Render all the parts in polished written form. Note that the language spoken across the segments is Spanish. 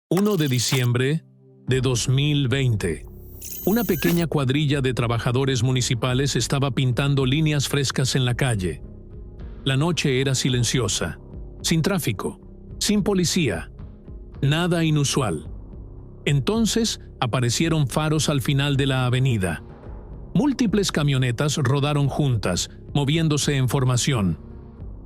1 de diciembre de 2020. Una pequeña cuadrilla de trabajadores municipales estaba pintando líneas frescas en la calle. La noche era silenciosa, sin tráfico, sin policía, nada inusual. Entonces aparecieron faros al final de la avenida. Múltiples camionetas rodaron juntas, moviéndose en formación.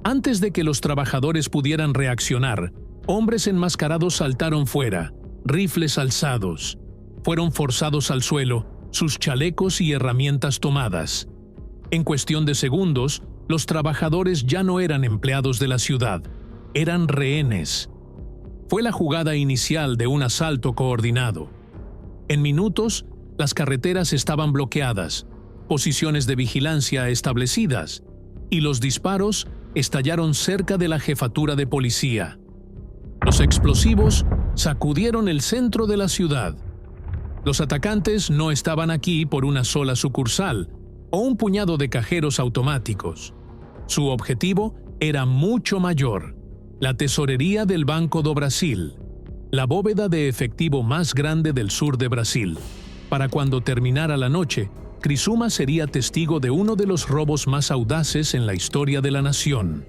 Antes de que los trabajadores pudieran reaccionar, hombres enmascarados saltaron fuera, rifles alzados. Fueron forzados al suelo, sus chalecos y herramientas tomadas. En cuestión de segundos, los trabajadores ya no eran empleados de la ciudad, eran rehenes. Fue la jugada inicial de un asalto coordinado. En minutos, las carreteras estaban bloqueadas, posiciones de vigilancia establecidas, y los disparos estallaron cerca de la jefatura de policía. Los explosivos sacudieron el centro de la ciudad. Los atacantes no estaban aquí por una sola sucursal o un puñado de cajeros automáticos. Su objetivo era mucho mayor: la tesorería del Banco do Brasil, la bóveda de efectivo más grande del sur de Brasil. Para cuando terminara la noche, Criciúma sería testigo de uno de los robos más audaces en la historia de la nación.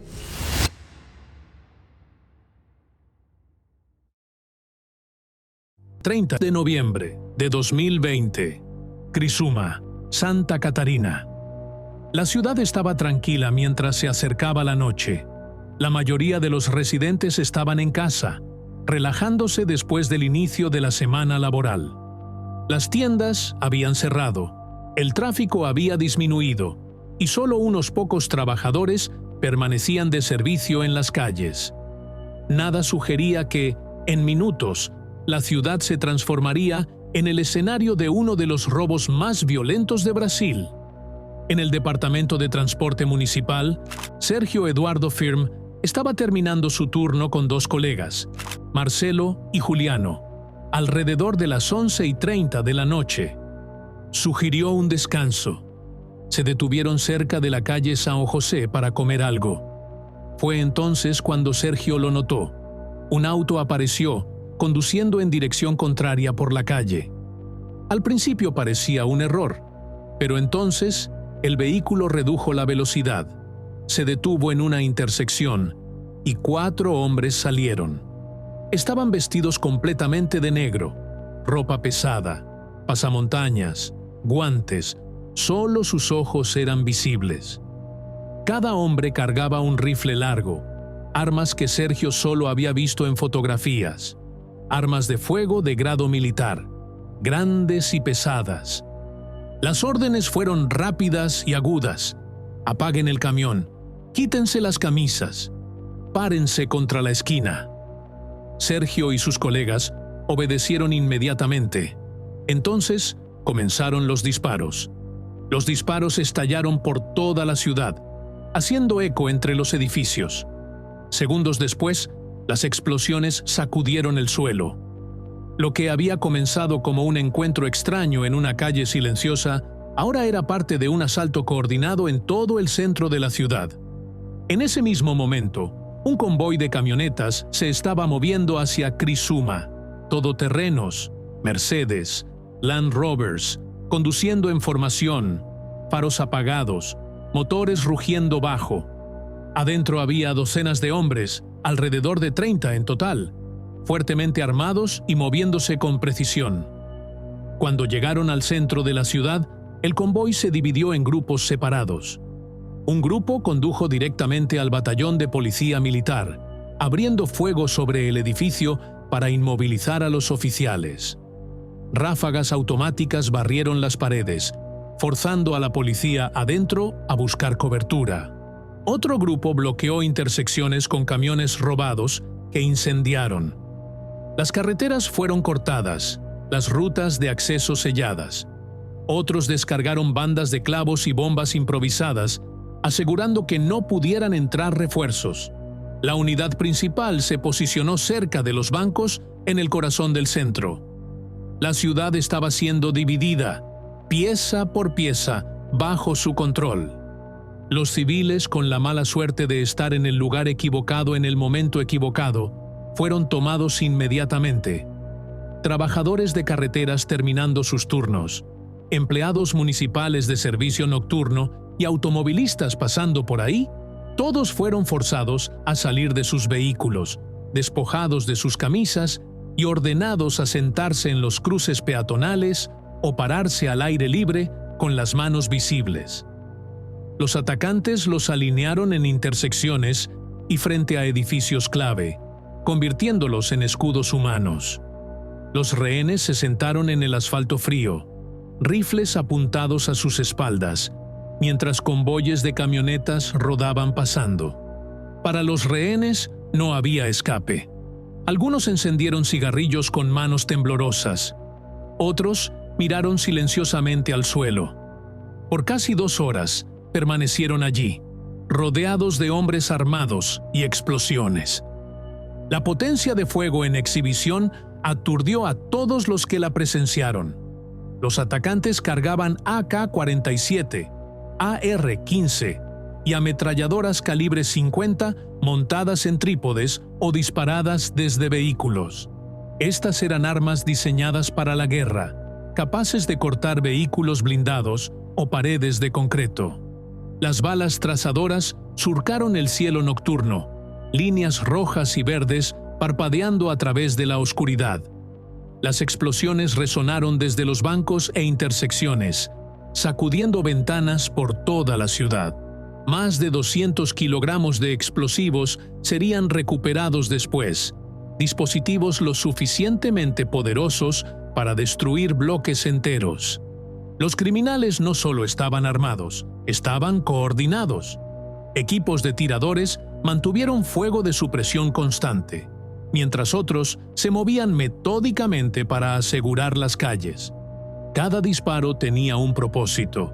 ...30 de noviembre de 2020. Criciúma, Santa Catarina. La ciudad estaba tranquila mientras se acercaba la noche. La mayoría de los residentes estaban en casa, relajándose después del inicio de la semana laboral. Las tiendas habían cerrado, el tráfico había disminuido y solo unos pocos trabajadores permanecían de servicio en las calles. Nada sugería que, en minutos, la ciudad se transformaría en el escenario de uno de los robos más violentos de Brasil. En el departamento de transporte municipal, Sergio Eduardo Firm estaba terminando su turno con dos colegas, Marcelo y Juliano, alrededor de las 11:30 de la noche. Sugirió un descanso. Se detuvieron cerca de la calle São José para comer algo. Fue entonces cuando Sergio lo notó. Un auto apareció, conduciendo en dirección contraria por la calle. Al principio parecía un error, pero entonces el vehículo redujo la velocidad, se detuvo en una intersección y 4 hombres salieron. Estaban vestidos completamente de negro, ropa pesada, pasamontañas, guantes, solo sus ojos eran visibles. Cada hombre cargaba un rifle largo, armas que Sergio solo había visto en fotografías. Armas de fuego de grado militar, grandes y pesadas. Las órdenes fueron rápidas y agudas. Apaguen el camión, quítense las camisas, párense contra la esquina. Sergio y sus colegas obedecieron inmediatamente. Entonces comenzaron los disparos. Los disparos estallaron por toda la ciudad, haciendo eco entre los edificios. Segundos después, las explosiones sacudieron el suelo. Lo que había comenzado como un encuentro extraño en una calle silenciosa, ahora era parte de un asalto coordinado en todo el centro de la ciudad. En ese mismo momento, un convoy de camionetas se estaba moviendo hacia Criciúma, todoterrenos, Mercedes, Land Rovers, conduciendo en formación, faros apagados, motores rugiendo bajo. Adentro había docenas de hombres, alrededor de 30 en total, fuertemente armados y moviéndose con precisión. Cuando llegaron al centro de la ciudad, el convoy se dividió en grupos separados. Un grupo condujo directamente al batallón de policía militar, abriendo fuego sobre el edificio para inmovilizar a los oficiales. Ráfagas automáticas barrieron las paredes, forzando a la policía adentro a buscar cobertura. Otro grupo bloqueó intersecciones con camiones robados que incendiaron. Las carreteras fueron cortadas, las rutas de acceso selladas. Otros descargaron bandas de clavos y bombas improvisadas, asegurando que no pudieran entrar refuerzos. La unidad principal se posicionó cerca de los bancos en el corazón del centro. La ciudad estaba siendo dividida, pieza por pieza, bajo su control. Los civiles, con la mala suerte de estar en el lugar equivocado en el momento equivocado, fueron tomados inmediatamente, trabajadores de carreteras terminando sus turnos, empleados municipales de servicio nocturno y automovilistas pasando por ahí, todos fueron forzados a salir de sus vehículos, despojados de sus camisas y ordenados a sentarse en los cruces peatonales o pararse al aire libre con las manos visibles. Los atacantes los alinearon en intersecciones y frente a edificios clave, convirtiéndolos en escudos humanos. Los rehenes se sentaron en el asfalto frío, rifles apuntados a sus espaldas, mientras convoyes de camionetas rodaban pasando. Para los rehenes no había escape. Algunos encendieron cigarrillos con manos temblorosas. Otros miraron silenciosamente al suelo. Por casi 2 horas permanecieron allí, rodeados de hombres armados y explosiones. La potencia de fuego en exhibición aturdió a todos los que la presenciaron. Los atacantes cargaban AK-47, AR-15 y ametralladoras calibre 50 montadas en trípodes o disparadas desde vehículos. Estas eran armas diseñadas para la guerra, capaces de cortar vehículos blindados o paredes de concreto. Las balas trazadoras surcaron el cielo nocturno, líneas rojas y verdes parpadeando a través de la oscuridad. Las explosiones resonaron desde los bancos e intersecciones, sacudiendo ventanas por toda la ciudad. Más de 200 kilogramos de explosivos serían recuperados después, dispositivos lo suficientemente poderosos para destruir bloques enteros. Los criminales no solo estaban armados, estaban coordinados. Equipos de tiradores mantuvieron fuego de supresión constante, mientras otros se movían metódicamente para asegurar las calles. Cada disparo tenía un propósito: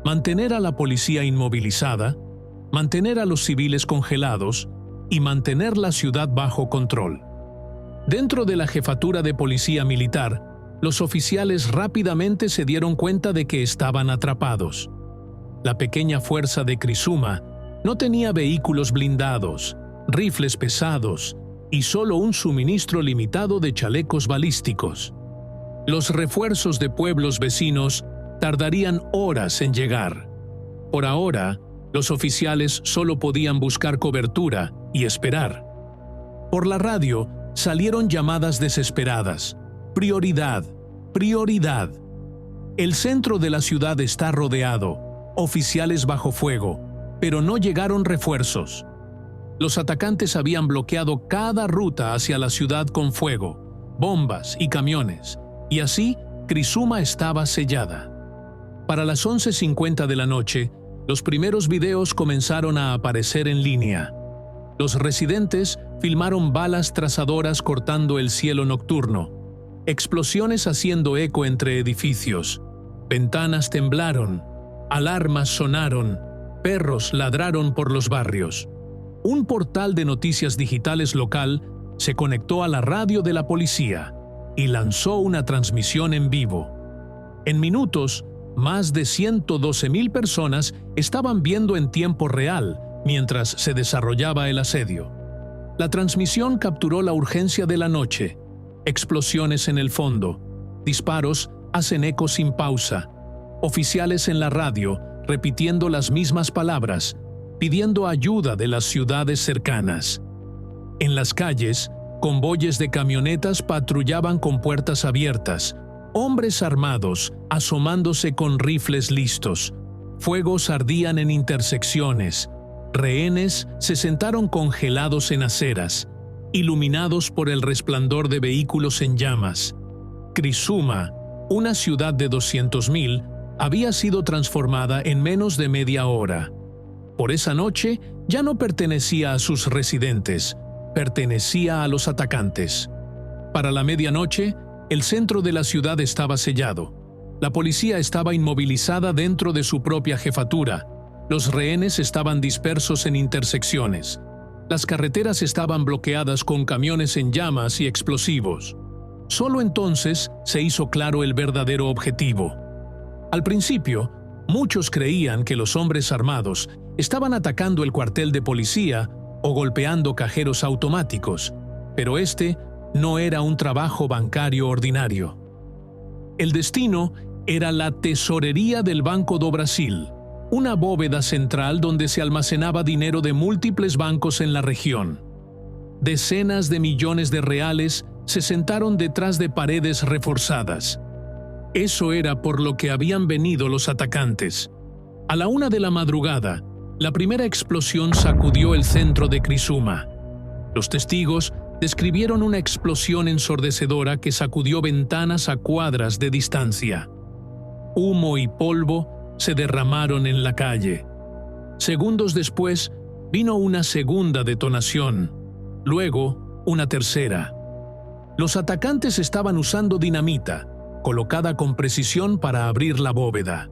mantener a la policía inmovilizada, mantener a los civiles congelados y mantener la ciudad bajo control. Dentro de la jefatura de policía militar, los oficiales rápidamente se dieron cuenta de que estaban atrapados. La pequeña fuerza de Criciúma no tenía vehículos blindados, rifles pesados y solo un suministro limitado de chalecos balísticos. Los refuerzos de pueblos vecinos tardarían horas en llegar. Por ahora, los oficiales solo podían buscar cobertura y esperar. Por la radio salieron llamadas desesperadas: prioridad, prioridad. El centro de la ciudad está rodeado, oficiales bajo fuego, pero no llegaron refuerzos. Los atacantes habían bloqueado cada ruta hacia la ciudad con fuego, bombas y camiones, y así Criciúma estaba sellada. Para las 11:50 de la noche, los primeros videos comenzaron a aparecer en línea. Los residentes filmaron balas trazadoras cortando el cielo nocturno, explosiones haciendo eco entre edificios, ventanas temblaron, alarmas sonaron, perros ladraron por los barrios. Un portal de noticias digitales local se conectó a la radio de la policía y lanzó una transmisión en vivo. En minutos, más de 112,000 personas estaban viendo en tiempo real mientras se desarrollaba el asedio. La transmisión capturó la urgencia de la noche: explosiones en el fondo, disparos hacen eco sin pausa, oficiales en la radio repitiendo las mismas palabras, pidiendo ayuda de las ciudades cercanas. En las calles, convoyes de camionetas patrullaban con puertas abiertas, hombres armados asomándose con rifles listos. Fuegos ardían en intersecciones. Rehenes se sentaron congelados en aceras, iluminados por el resplandor de vehículos en llamas. Criciúma, una ciudad de 200,000, había sido transformada en menos de media hora. Por esa noche ya no pertenecía a sus residentes, pertenecía a los atacantes. Para la medianoche, el centro de la ciudad estaba sellado. La policía estaba inmovilizada dentro de su propia jefatura. Los rehenes estaban dispersos en intersecciones. Las carreteras estaban bloqueadas con camiones en llamas y explosivos. Solo entonces se hizo claro el verdadero objetivo. Al principio, muchos creían que los hombres armados estaban atacando el cuartel de policía o golpeando cajeros automáticos, pero este no era un trabajo bancario ordinario. El destino era la tesorería del Banco do Brasil, una bóveda central donde se almacenaba dinero de múltiples bancos en la región. Decenas de millones de reales se sentaron detrás de paredes reforzadas. Eso era por lo que habían venido los atacantes. A la 1 de la madrugada, la primera explosión sacudió el centro de Criciúma. Los testigos describieron una explosión ensordecedora que sacudió ventanas a cuadras de distancia. Humo y polvo se derramaron en la calle. Segundos después, vino una segunda detonación, luego una tercera. Los atacantes estaban usando dinamita, colocada con precisión para abrir la bóveda.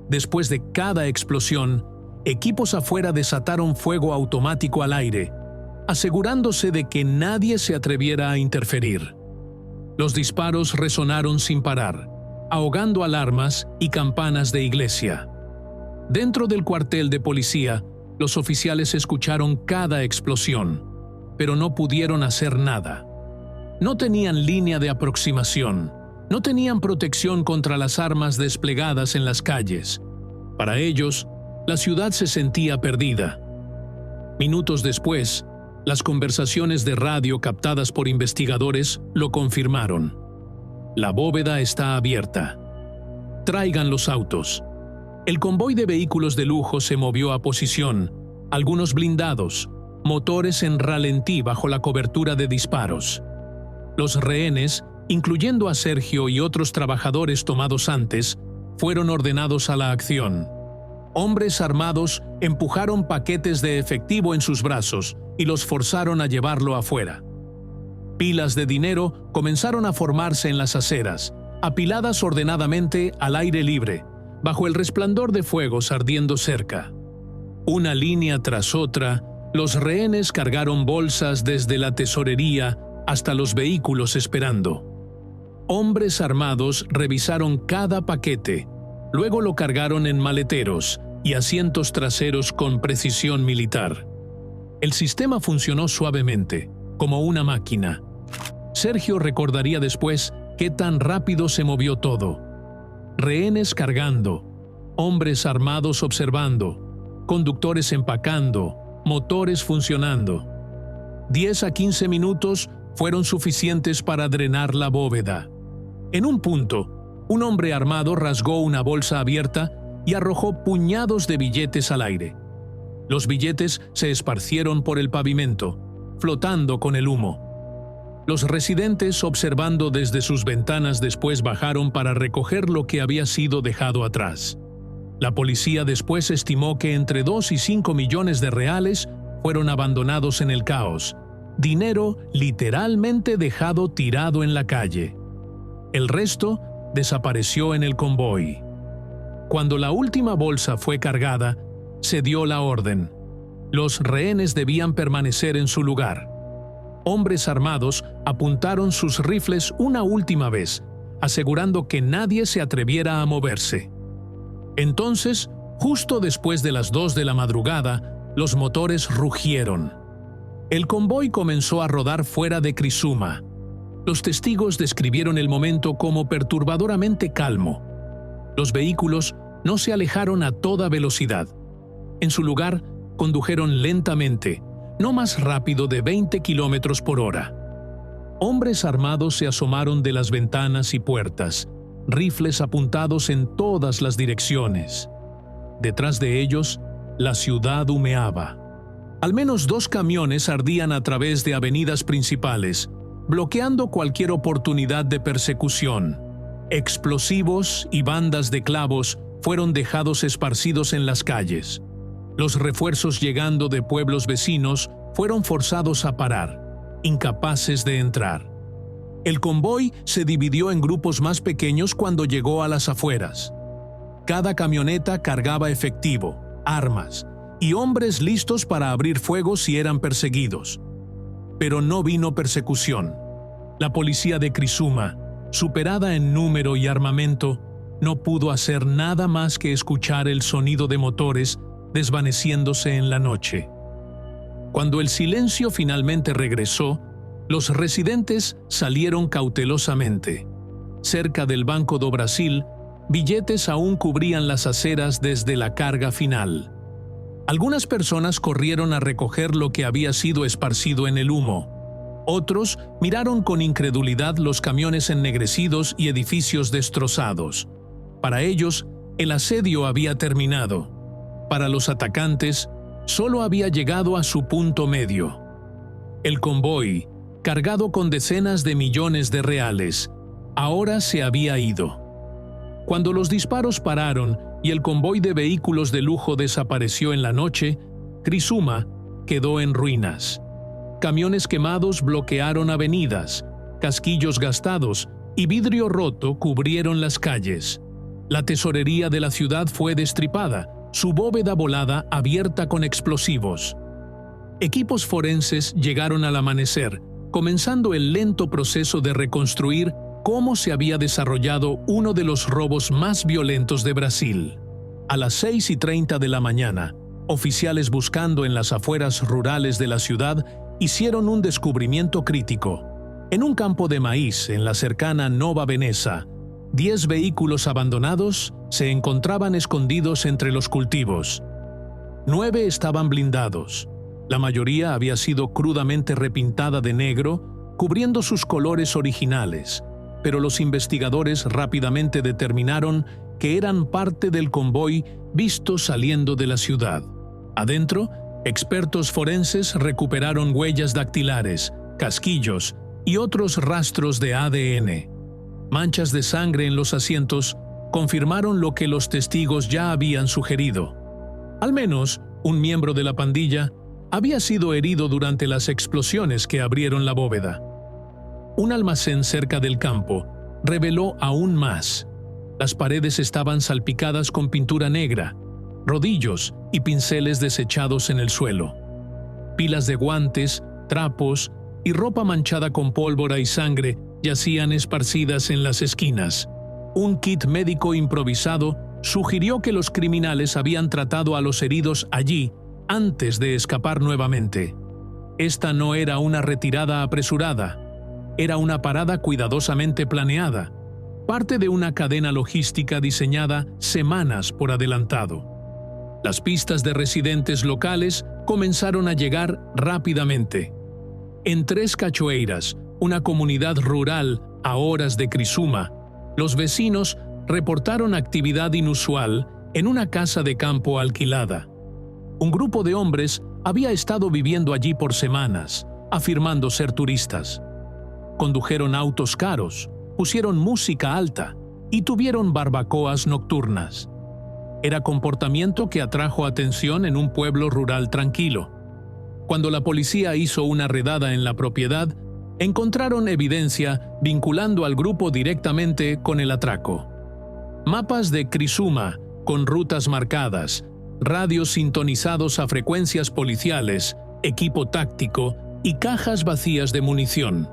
Después de cada explosión, equipos afuera desataron fuego automático al aire, asegurándose de que nadie se atreviera a interferir. Los disparos resonaron sin parar, ahogando alarmas y campanas de iglesia. Dentro del cuartel de policía, los oficiales escucharon cada explosión, pero no pudieron hacer nada. No tenían línea de aproximación, no tenían protección contra las armas desplegadas en las calles. Para ellos, la ciudad se sentía perdida. Minutos después, las conversaciones de radio captadas por investigadores lo confirmaron. La bóveda está abierta. Traigan los autos. El convoy de vehículos de lujo se movió a posición, algunos blindados, motores en ralentí bajo la cobertura de disparos. Los rehenes, incluyendo a Sergio y otros trabajadores tomados antes, fueron ordenados a la acción. Hombres armados empujaron paquetes de efectivo en sus brazos y los forzaron a llevarlo afuera. Pilas de dinero comenzaron a formarse en las aceras, apiladas ordenadamente al aire libre, bajo el resplandor de fuegos ardiendo cerca. Una línea tras otra, los rehenes cargaron bolsas desde la tesorería hasta los vehículos esperando. Hombres armados revisaron cada paquete, luego lo cargaron en maleteros y asientos traseros con precisión militar. El sistema funcionó suavemente, como una máquina. Sergio recordaría después qué tan rápido se movió todo. Rehenes cargando, hombres armados observando, conductores empacando, motores funcionando. 10 a 15 minutos fueron suficientes para drenar la bóveda. En un punto, un hombre armado rasgó una bolsa abierta y arrojó puñados de billetes al aire. Los billetes se esparcieron por el pavimento, flotando con el humo. Los residentes, observando desde sus ventanas, después bajaron para recoger lo que había sido dejado atrás. La policía después estimó que entre 2 y 5 millones de reales fueron abandonados en el caos, dinero literalmente dejado tirado en la calle. El resto desapareció en el convoy. Cuando la última bolsa fue cargada, se dio la orden. Los rehenes debían permanecer en su lugar. Hombres armados apuntaron sus rifles una última vez, asegurando que nadie se atreviera a moverse. Entonces, justo después de las 2 de la madrugada, los motores rugieron. El convoy comenzó a rodar fuera de Criciúma. Los testigos describieron el momento como perturbadoramente calmo. Los vehículos no se alejaron a toda velocidad. En su lugar, condujeron lentamente, no más rápido de 20 kilómetros por hora. Hombres armados se asomaron de las ventanas y puertas, rifles apuntados en todas las direcciones. Detrás de ellos, la ciudad humeaba. Al menos 2 camiones ardían a través de avenidas principales, bloqueando cualquier oportunidad de persecución. Explosivos y bandas de clavos fueron dejados esparcidos en las calles. Los refuerzos llegando de pueblos vecinos fueron forzados a parar, incapaces de entrar. El convoy se dividió en grupos más pequeños cuando llegó a las afueras. Cada camioneta cargaba efectivo, armas y hombres listos para abrir fuego si eran perseguidos. Pero no vino persecución. La policía de Criciúma, superada en número y armamento, no pudo hacer nada más que escuchar el sonido de motores desvaneciéndose en la noche. Cuando el silencio finalmente regresó, Los residentes salieron cautelosamente. Cerca del Banco do Brasil, billetes aún cubrían las aceras desde la carga final. Algunas personas corrieron a recoger lo que había sido esparcido en el humo. Otros miraron con incredulidad los camiones ennegrecidos y edificios destrozados. Para ellos, el asedio había terminado. Para los atacantes, solo había llegado a su punto medio. El convoy, cargado con decenas de millones de reales, ahora se había ido. Cuando los disparos pararon y el convoy de vehículos de lujo desapareció en la noche, Criciúma quedó en ruinas. Camiones quemados bloquearon avenidas, casquillos gastados y vidrio roto cubrieron las calles. La tesorería de la ciudad fue destripada, su bóveda volada abierta con explosivos. Equipos forenses llegaron al amanecer, comenzando el lento proceso de reconstruir cómo se había desarrollado uno de los robos más violentos de Brasil. A las 6:30 de la mañana, oficiales buscando en las afueras rurales de la ciudad hicieron un descubrimiento crítico. En un campo de maíz en la cercana Nova Veneza, 10 vehículos abandonados se encontraban escondidos entre los cultivos. 9 estaban blindados. La mayoría había sido crudamente repintada de negro, cubriendo sus colores originales, pero los investigadores rápidamente determinaron que eran parte del convoy visto saliendo de la ciudad. Adentro, expertos forenses recuperaron huellas dactilares, casquillos y otros rastros de ADN. Manchas de sangre en los asientos confirmaron lo que los testigos ya habían sugerido. Al menos, un miembro de la pandilla había sido herido durante las explosiones que abrieron la bóveda. Un almacén cerca del campo reveló aún más. Las paredes estaban salpicadas con pintura negra, rodillos y pinceles desechados en el suelo. Pilas de guantes, trapos y ropa manchada con pólvora y sangre yacían esparcidas en las esquinas. Un kit médico improvisado sugirió que los criminales habían tratado a los heridos allí antes de escapar nuevamente. Esta no era una retirada apresurada, era una parada cuidadosamente planeada, parte de una cadena logística diseñada semanas por adelantado. Las pistas de residentes locales comenzaron a llegar rápidamente. En Tres Cachoeiras, una comunidad rural a horas de Criciúma, los vecinos reportaron actividad inusual en una casa de campo alquilada. Un grupo de hombres había estado viviendo allí por semanas, afirmando ser turistas. Condujeron autos caros, pusieron música alta y tuvieron barbacoas nocturnas. Era comportamiento que atrajo atención en un pueblo rural tranquilo. Cuando la policía hizo una redada en la propiedad, encontraron evidencia vinculando al grupo directamente con el atraco. Mapas de Criciúma con rutas marcadas, radios sintonizados a frecuencias policiales, equipo táctico y cajas vacías de munición.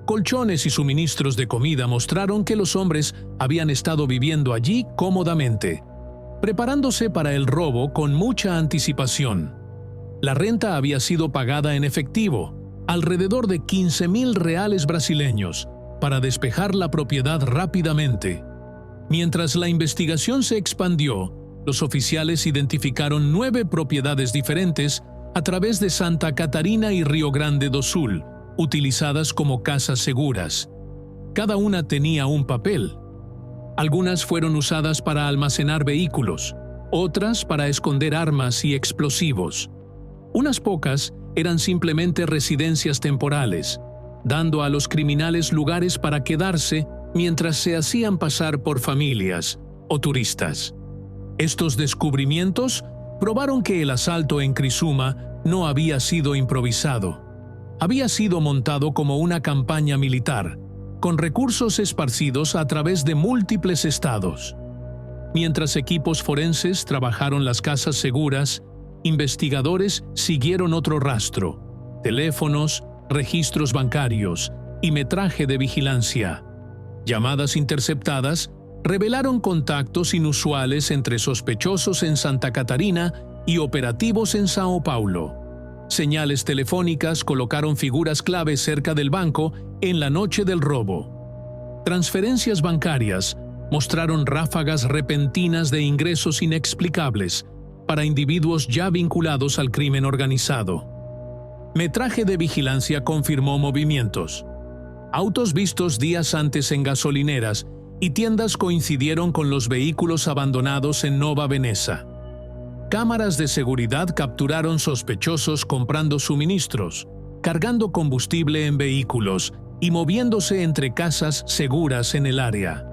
Colchones y suministros de comida mostraron que los hombres habían estado viviendo allí cómodamente, preparándose para el robo con mucha anticipación. La renta había sido pagada en efectivo, alrededor de 15.000 reales brasileños, para despejar la propiedad rápidamente. Mientras la investigación se expandió, los oficiales identificaron 9 propiedades diferentes a través de Santa Catarina y Río Grande do Sul, utilizadas como casas seguras. Cada una tenía un papel. Algunas fueron usadas para almacenar vehículos, otras para esconder armas y explosivos. Unas pocas eran simplemente residencias temporales, dando a los criminales lugares para quedarse mientras se hacían pasar por familias o turistas. Estos descubrimientos probaron que el asalto en Criciúma no había sido improvisado. Había sido montado como una campaña militar, con recursos esparcidos a través de múltiples estados. Mientras equipos forenses trabajaron las casas seguras, investigadores siguieron otro rastro: teléfonos, registros bancarios y metraje de vigilancia. Llamadas interceptadas revelaron contactos inusuales entre sospechosos en Santa Catarina y operativos en Sao Paulo. Señales telefónicas colocaron figuras clave cerca del banco en la noche del robo. Transferencias bancarias mostraron ráfagas repentinas de ingresos inexplicables para individuos ya vinculados al crimen organizado. Metraje de vigilancia confirmó movimientos. Autos vistos días antes en gasolineras y tiendas coincidieron con los vehículos abandonados en Nova Veneza. Cámaras de seguridad capturaron sospechosos comprando suministros, cargando combustible en vehículos y moviéndose entre casas seguras en el área.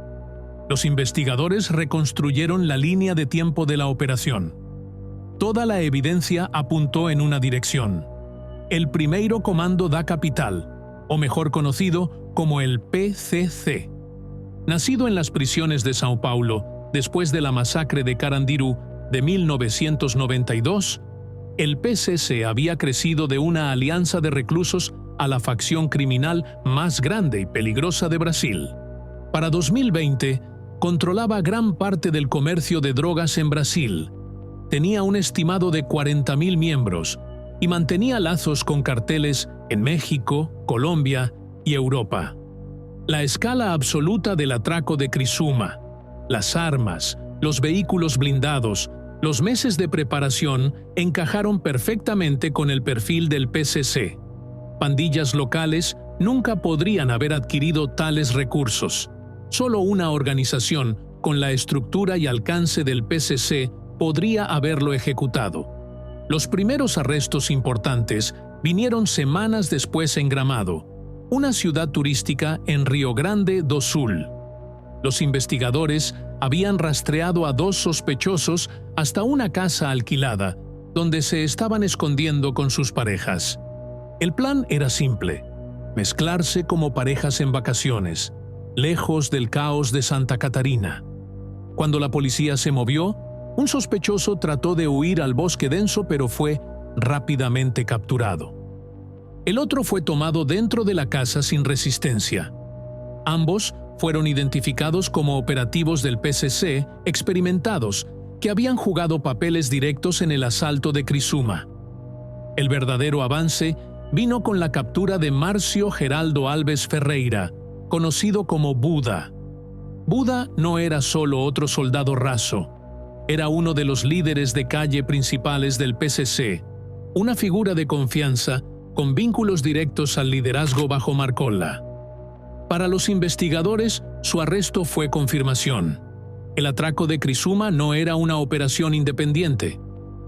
Los investigadores reconstruyeron la línea de tiempo de la operación. Toda la evidencia apuntó en una dirección: el Primeiro Comando da Capital, o mejor conocido como el PCC. Nacido en las prisiones de São Paulo después de la masacre de Carandiru de 1992, el PCC había crecido de una alianza de reclusos a la facción criminal más grande y peligrosa de Brasil. Para 2020, controlaba gran parte del comercio de drogas en Brasil. Tenía un estimado de 40.000 miembros y mantenía lazos con carteles en México, Colombia y Europa. La escala absoluta del atraco de Criciúma, las armas, los vehículos blindados, los meses de preparación encajaron perfectamente con el perfil del PCC. Pandillas locales nunca podrían haber adquirido tales recursos. Solo una organización con la estructura y alcance del PCC podría haberlo ejecutado. Los primeros arrestos importantes vinieron semanas después en Gramado, una ciudad turística en Rio Grande do Sul. Los investigadores habían rastreado a 2 sospechosos hasta una casa alquilada, donde se estaban escondiendo con sus parejas. El plan era simple: mezclarse como parejas en vacaciones, lejos del caos de Santa Catarina. Cuando la policía se movió, un sospechoso trató de huir al bosque denso, pero fue rápidamente capturado. El otro fue tomado dentro de la casa sin resistencia. Ambos fueron identificados como operativos del PCC experimentados que habían jugado papeles directos en el asalto de Criciúma. El verdadero avance vino con la captura de Márcio Geraldo Alves Ferreira, conocido como Buda. Buda no era solo otro soldado raso, era uno de los líderes de calle principales del PCC, una figura de confianza con vínculos directos al liderazgo bajo Marcolla. Para los investigadores, su arresto fue confirmación. El atraco de Criciúma no era una operación independiente.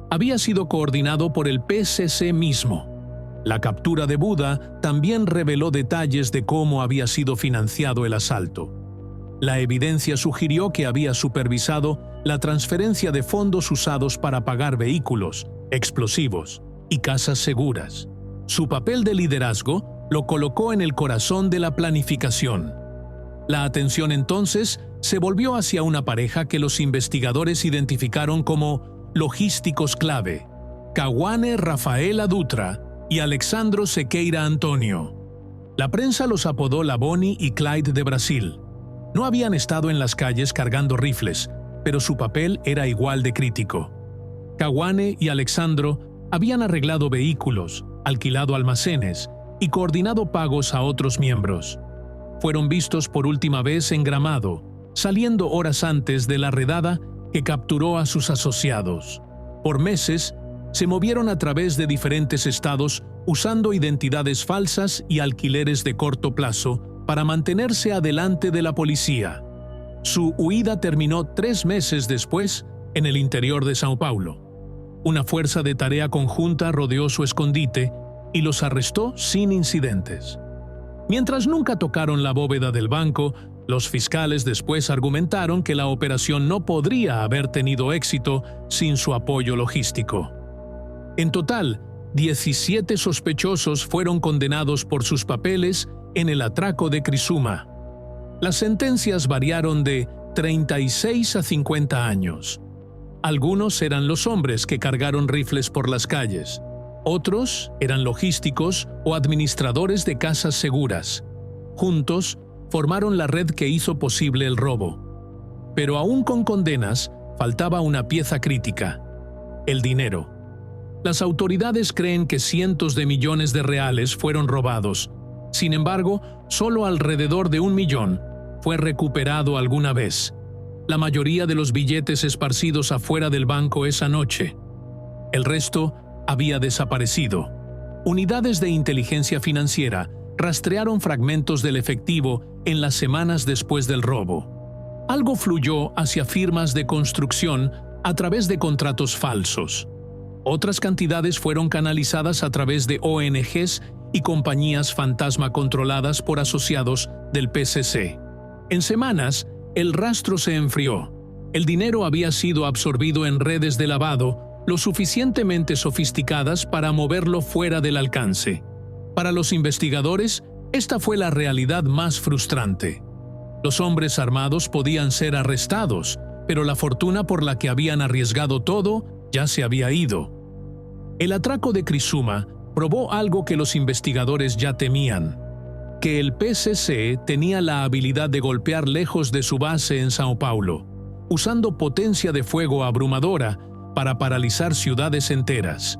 Había sido coordinado por el PCC mismo. La captura de Buda también reveló detalles de cómo había sido financiado el asalto. La evidencia sugirió que había supervisado la transferencia de fondos usados para pagar vehículos, explosivos y casas seguras. Su papel de liderazgo lo colocó en el corazón de la planificación. La atención entonces se volvió hacia una pareja que los investigadores identificaron como logísticos clave: Cauane Rafaela Dutra y Alexandro Sequeira Antonio. La prensa los apodó la Bonnie y Clyde de Brasil. No habían estado en las calles cargando rifles, pero su papel era igual de crítico. Cauane y Alexandro habían arreglado vehículos, alquilado almacenes y coordinado pagos a otros miembros. Fueron vistos por última vez en Gramado, saliendo horas antes de la redada que capturó a sus asociados. Por meses, se movieron a través de diferentes estados usando identidades falsas y alquileres de corto plazo para mantenerse adelante de la policía. Su huida terminó 3 meses después en el interior de São Paulo. Una fuerza de tarea conjunta rodeó su escondite y los arrestó sin incidentes. Mientras nunca tocaron la bóveda del banco, los fiscales después argumentaron que la operación no podría haber tenido éxito sin su apoyo logístico. En total, 17 sospechosos fueron condenados por sus papeles en el atraco de Criciúma. Las sentencias variaron de 36 a 50 años. Algunos eran los hombres que cargaron rifles por las calles. Otros eran logísticos o administradores de casas seguras. Juntos, formaron la red que hizo posible el robo. Pero aún con condenas, faltaba una pieza crítica: el dinero. Las autoridades creen que cientos de millones de reales fueron robados. Sin embargo, solo alrededor de 1 millón fue recuperado alguna vez. La mayoría de los billetes esparcidos afuera del banco esa noche. El resto había desaparecido. Unidades de inteligencia financiera rastrearon fragmentos del efectivo en las semanas después del robo. Algo fluyó hacia firmas de construcción a través de contratos falsos. Otras cantidades fueron canalizadas a través de ONGs y compañías fantasma controladas por asociados del PCC. En semanas, el rastro se enfrió. El dinero había sido absorbido en redes de lavado lo suficientemente sofisticadas para moverlo fuera del alcance. Para los investigadores, esta fue la realidad más frustrante. Los hombres armados podían ser arrestados, pero la fortuna por la que habían arriesgado todo ya se había ido. El atraco de Criciúma probó algo que los investigadores ya temían, que el PCC tenía la habilidad de golpear lejos de su base en São Paulo, usando potencia de fuego abrumadora para paralizar ciudades enteras.